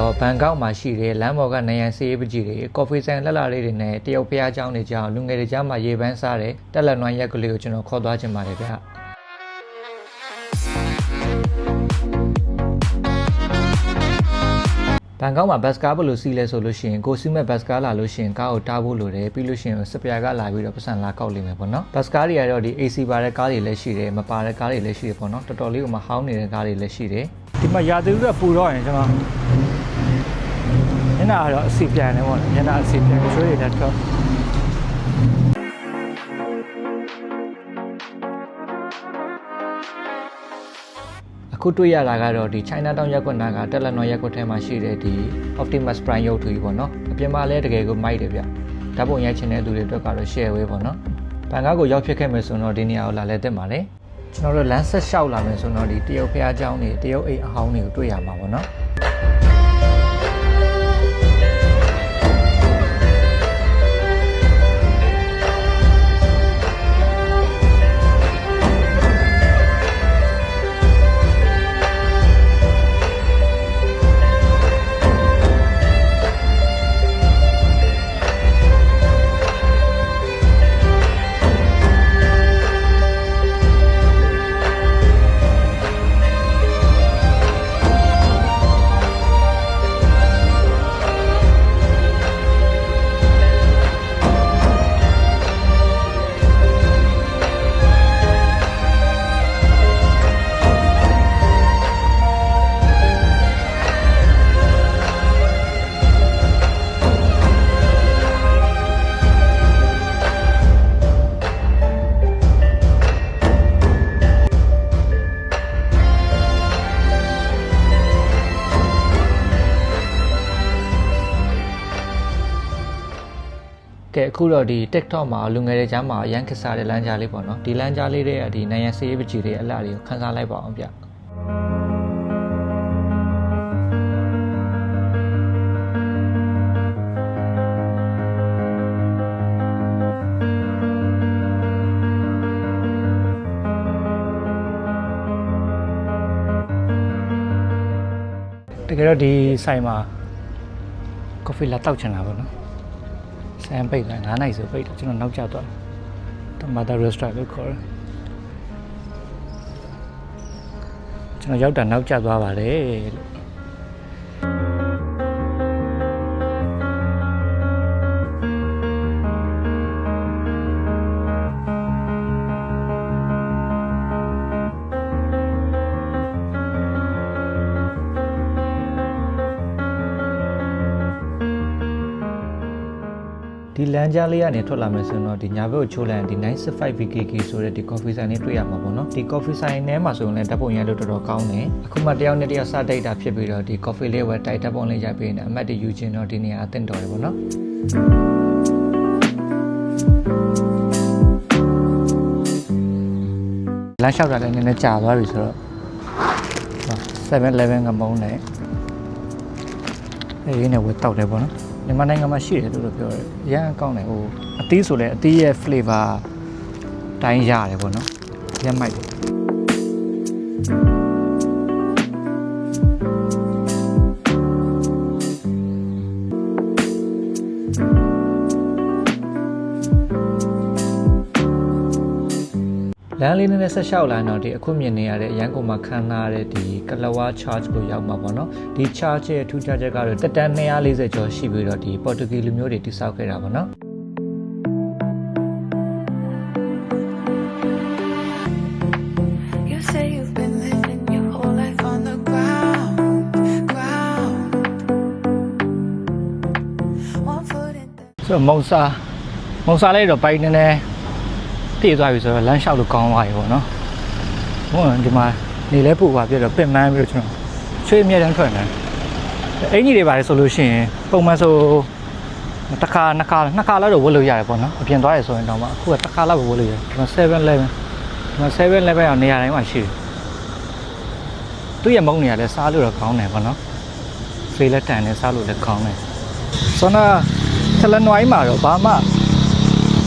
တော့ဘန်ကောက်မှာရှိတဲ့လမ်းပေါ်ကနိုင်ငံစီးရေးပကြီးတွေကော်ဖီဆိုင်လက်လာလေးတွေနဲ့တရုတ်ဖျားเจ้าတွေကြောင်းလူငယ်တွေကြားမှာရေပန်းစားတဲ့တက်လက်နွမ်းရက်ကလေးကိုကျွန်တော်ခေါ်သွားချင်ပါတယ်ဗျာဘန်ကောက်မှာဘတ်စကားဘယ်လိုစီးလဲဆိုလို့ရှိရင်ကိုစီးမဲ့ဘတ်စကားလာလို့ရှိရင်ကားကိုတားဖို့လိုတယ်ပြီးလို့ရှိရင်စပယ်ကလာပြီးတော့ပတ်စံလာကောက်လိမ့်မယ်ပေါ့နော်ဘတ်စကားတွေကတော့ဒီ AC ပါတဲ့ကားတွေလည်းရှိတယ်မပါတဲ့ကားတွေလည်းရှိတယ်ပေါ့နော်တော်တော်လေးကိုမဟောင်းနေတဲ့ကားတွေလည်းရှိတယ်ဒီမှာရာသီဥတုပူတော့ရင်ကျွန်တော်ညနာတော့အစီပြန်နေပေါ့ညနာအစီပြန်ရွှေတွေတက်တော့အခုတွေ့ရတာကတော့ဒီ China Town ရက်ကွက်နာကတက်လက်နော်ရက်ကွက်ထဲမှာရှိတဲ့ဒီ Optimus Prime ရုပ်ထုကြီးပေါ့နော်အပြင်မှာလည်းတကယ်ကိုမိုက်တယ်ဗျဓာတ်ပုံရိုက်ချင်တဲ့သူတွေအတွက်ကတော့ share ဝေးပေါ့နော်ဘန်ကောက်ကိုရောက်ဖြစ်ခဲ့မယ်ဆိုတော့ဒီနေရာကိုလာလဲတက်ပါလေကျွန်တော်တို့လမ်းဆက်လျှောက်လာမယ်ဆိုတော့ဒီတရုတ်ဖျားเจ้าတွေတရုတ်အိမ်အဟောင်းတွေကိုတွေ့ရမှာပေါ့နော်ကဲအခုတော့ဒီ TikTok မှာလူငယ်တွေကြားမှာရန်ခစ်စားတဲ့လမ်းကြားလေးပေါ့နော်ဒီလမ်းကြားလေးတွေကဒီနိုင်ငံစီးရေးပကြီးတွေအလှတွေကိုခန်းစားလိုက်ပါအောင်ဗျတကယ်တော့ဒီဆိုင်မှာကော်ဖီလာတောက်ချင်တာပေါ့နော်ဆန်ပိတ်တာ9နိုင်ဆိုပိတ်တယ်ကျွန်တော်နောက်ကျသွားတယ်တမတာရက်စတရက်လို့ခေါ်တယ်ကျွန်တော်ရောက်တာနောက်ကျသွားပါလေလို့ဒီလမ်းကြားလေးကနေထွက်လာမယ်ဆိုတော့ဒီညာဘက်ကိုချိုးလိုက်ရင်ဒီ 965 VKK ဆိုတဲ့ဒီ coffee ဆိုင်လေးတွေ့ရမှာပေါ့နော်ဒီ coffee ဆိုင်ထဲမှာဆိုရင်လည်းဓာတ်ပုံရိုက်လို့တော်တော်ကောင်းတယ်အခုမှတယောက်နဲ့တယောက်စတိတ်တာဖြစ်ပြီးတော့ဒီ coffee လေးဝယ်တိုက်ဓာတ်ပုံလေးရိုက်ပြီးနေအမှတ်တယူချင်းတော့ဒီနေရာအသင့်တော်တယ်ပေါ့နော်လမ်းလျှောက်တာလည်းနည်းနည်းကြာသွားပြီဆိုတော့7-11ကမုန်းတယ်အဲဒီနဲ့ဝယ်တောက်တယ်ပေါ့နော်မြန်မာနိုင်ငံမှာရှိတယ်လို့ပြောတယ်။ရမ်းကောင်းတယ်ဟိုအသီးဆိုလည်းအသီးရဲ့ flavor တိုင်းရတယ်ပေါ့နော်။ရမ်းမိုက်တယ်လမ်းလေးနဲ့ဆက်လျှောက်လာတော့ဒီအခုမြင်နေရတဲ့အရန်ကုန်မှာခန်းနာရတဲ့ဒီကလဝါ charge ကိုရောက်မှာပေါ့နော်ဒီ charge ရဲ့ထူးခြားချက်ကတော့တက်တန်း240ကျော်ရှိပြီးတော့ဒီ Portuguese လူမျိုးတွေတိစောက်ခဲ့တာပေါ့နော်ဆိုမုံစာလေးတော့ပိုင်နေတည်သွားပြီဆိုတော့လမ်းလျှောက်လို့ကောင်းသွားပြီပေါ့နော်။ဟိုဒီမှာနေလဲပို့ပါပြတော့ပင်မန်းပြီးတော့ကျွန်တော်ချွေးအမြဲတမ်းထွက်နေတယ်။အင်ကြီးတွေပါတယ်ဆိုလို့ရှိရင်ပုံမှန်ဆိုတစ်ခါနှစ်ခါလောက်တော့ဝတ်လို့ရတယ်ပေါ့နော်။အပြင်သွားရဆိုရင်တော့မှအခုကတစ်ခါလောက်ပဲဝတ်လို့ရတယ်။ကျွန်တော်7-11အောင်နေရာတိုင်းမှာရှိတယ်။သူ့ရဲ့မုံနေရာလဲစားလို့တော့ကောင်းတယ်ပေါ့နော်။ဖေးလက်တန်နဲ့စားလို့လည်းကောင်းတယ်။ဆိုတော့ဆလနွိုင်းမှာတော့ဘာမှ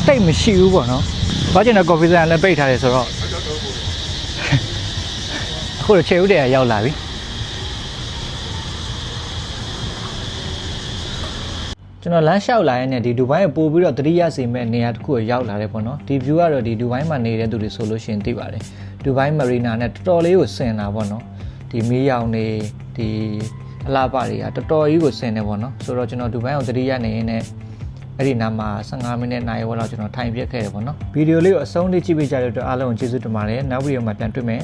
တိတ်မရှိဘူးပေါ့နော်။ဘာကျင်တော့ coffee ဆိုင်လည်းပိတ်ထားတယ်ဆိုတော့အခုတော့ခြေဥတည်းရောက်လာပြီ ကျွန်တော်လမ်းလျှောက်လာရတဲ့ဒီဒူဘိုင်းကိုပို့ပြီးတော့တတိယစီမဲ့နေရာတစ်ခုကိုရောက်လာတယ်ပေါ့နော်ဒီ view ကတော့ဒီဒူဘိုင်းမှာနေတဲ့သူတွေဆိုလို့ရှိရင်သိပါတယ်ဒူဘိုင်းမရီနာနဲ့တော်တော်လေးကိုဆင်တာပေါ့နော်ဒီမီးရောင်တွေဒီအလားပါတွေကတော်တော်ကြီးကိုဆင်နေပေါ့နော်ဆိုတော့ကျွန်တော်ဒူဘိုင်းကိုတတိယနေရင်းနဲ့အဲ့ဒီနားမှာ15မိနစ်နိုင်ဝက်လောက်ကျွန်တော်ထိုင်ပြခဲ့တယ်ပေါ့နော်ဗီဒီယိုလေးကိုအဆုံးထိကြည့်ပေးကြတဲ့အတွက်အားလုံးကိုကျေးဇူးတင်ပါတယ်နောက်ဗီဒီယိုမှာပြန်တွေ့မယ်